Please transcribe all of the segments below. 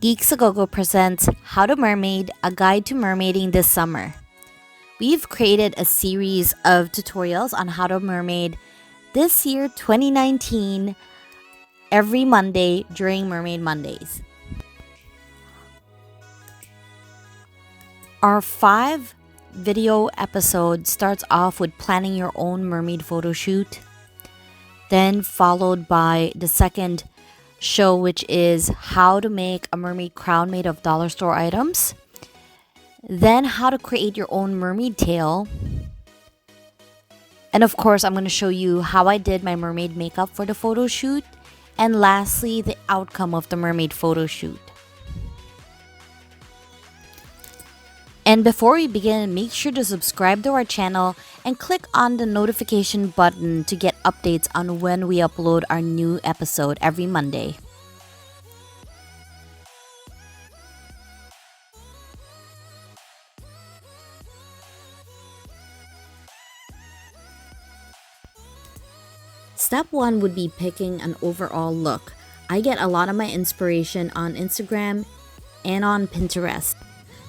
Geeks Gogo presents How to Mermaid, a guide to mermaiding this summer. We've created a series of tutorials on how to mermaid this year, 2019, every Monday during Mermaid Mondays. Our 5-video episode starts off with planning your own mermaid photo shoot, then followed by the second show, which is how to make a mermaid crown made of dollar store items, then how to create your own mermaid tail, and of course I'm going to show you how I did my mermaid makeup for the photo shoot, and lastly the outcome of the mermaid photo shoot. And before we begin, make sure to subscribe to our channel and click on the notification button to get updates on when we upload our new episode every Monday. Step 1 would be picking an overall look. I get a lot of my inspiration on Instagram and on Pinterest.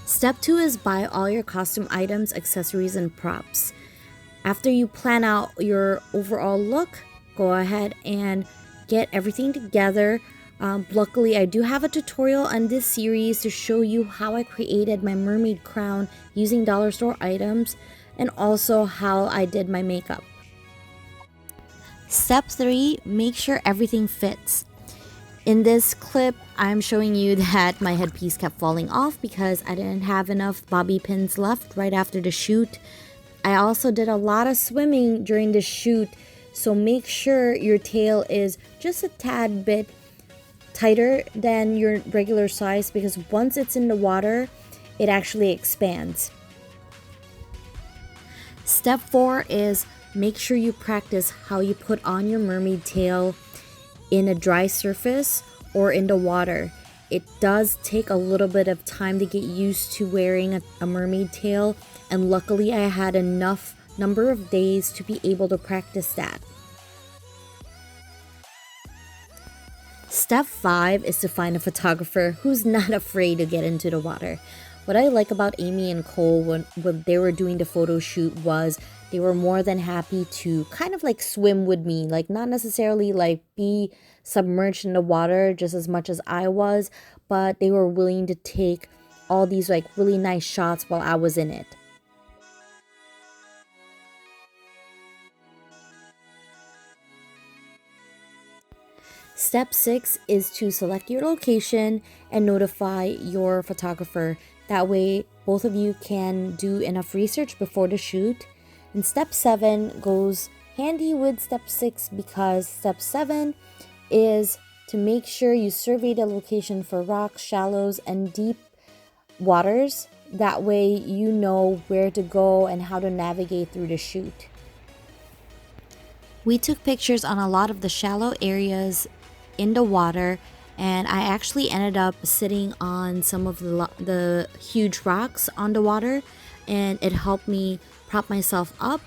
Step 2 is buy all your costume items, accessories, and props. After you plan out your overall look, go ahead and get everything together. Luckily, I do have a tutorial on this series to show you how I created my mermaid crown using dollar store items and also how I did my makeup. Step 3, make sure everything fits. In this clip, I'm showing you that my headpiece kept falling off because I didn't have enough bobby pins left right after the shoot. I also did a lot of swimming during the shoot, so make sure your tail is just a tad bit tighter than your regular size because once it's in the water, it actually expands. Step 4 is make sure you practice how you put on your mermaid tail in a dry surface or in the water. It does take a little bit of time to get used to wearing a mermaid tail, and luckily I had enough number of days to be able to practice that. Step 5 is to find a photographer who's not afraid to get into the water. What I like about Amie and Cole when they were doing the photo shoot was they were more than happy to kind of like swim with me, like not necessarily like be submerged in the water just as much as I was, but they were willing to take all these like really nice shots while I was in it. Step 6 is to select your location and notify your photographer. That way both of you can do enough research before the shoot. And step 7 goes handy with step 6 because step 7 is to make sure you survey the location for rocks, shallows, and deep waters. That way you know where to go and how to navigate through the shoot. We took pictures on a lot of the shallow areas in the water, and I actually ended up sitting on some of the huge rocks on the water, and it helped me prop myself up,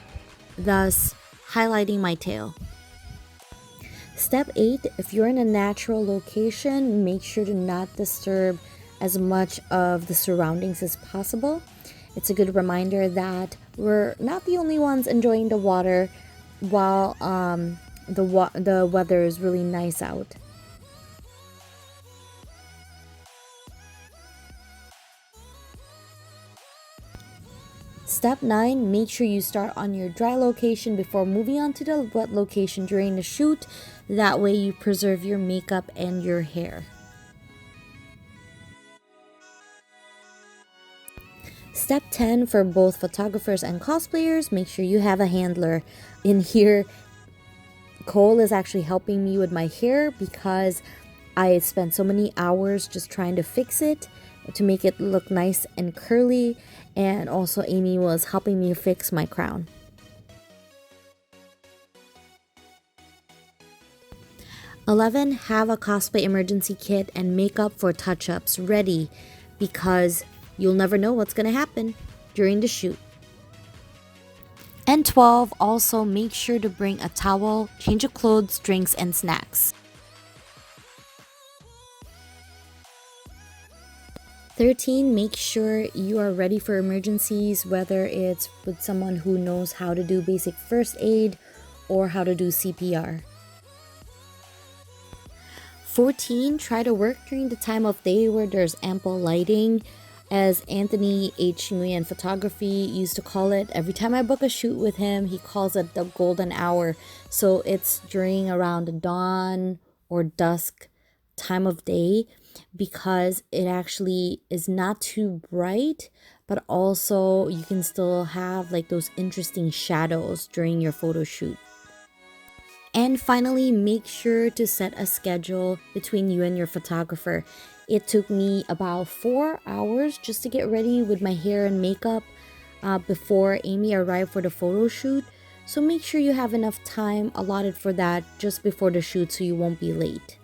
thus highlighting my tail. Step 8, if you're in a natural location, make sure to not disturb as much of the surroundings as possible. It's a good reminder that we're not the only ones enjoying the water while the weather is really nice out. Step 9, make sure you start on your dry location before moving on to the wet location during the shoot. That way you preserve your makeup and your hair. Step 10, for both photographers and cosplayers, make sure you have a handler. In here, Cole is actually helping me with my hair because I spent so many hours just trying to fix it to make it look nice and curly, and also Amie was helping me fix my crown. Have a cosplay emergency kit and makeup for touch-ups ready because you'll never know what's gonna happen during the shoot. And 12, also make sure to bring a towel, change of clothes, drinks, and snacks. 13, make sure you are ready for emergencies, whether it's with someone who knows how to do basic first aid or how to do CPR. 14, try to work during the time of day where there's ample lighting. As Anthony H. Nguyen Photography used to call it, every time I book a shoot with him, he calls it the golden hour. So it's during around the dawn or dusk time of day, because it actually is not too bright, but also you can still have like those interesting shadows during your photo shoot. And finally, make sure to set a schedule between you and your photographer. It took me about 4 hours just to get ready with my hair and makeup before Amie arrived for the photo shoot. So make sure you have enough time allotted for that just before the shoot so you won't be late.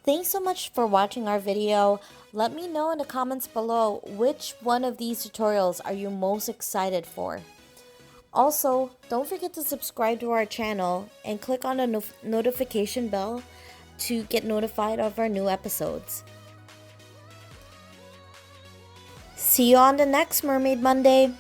Thanks so much for watching our video. Let me know in the comments below which one of these tutorials are you most excited for. Also, don't forget to subscribe to our channel and click on the notification bell to get notified of our new episodes. See you on the next Mermaid Monday!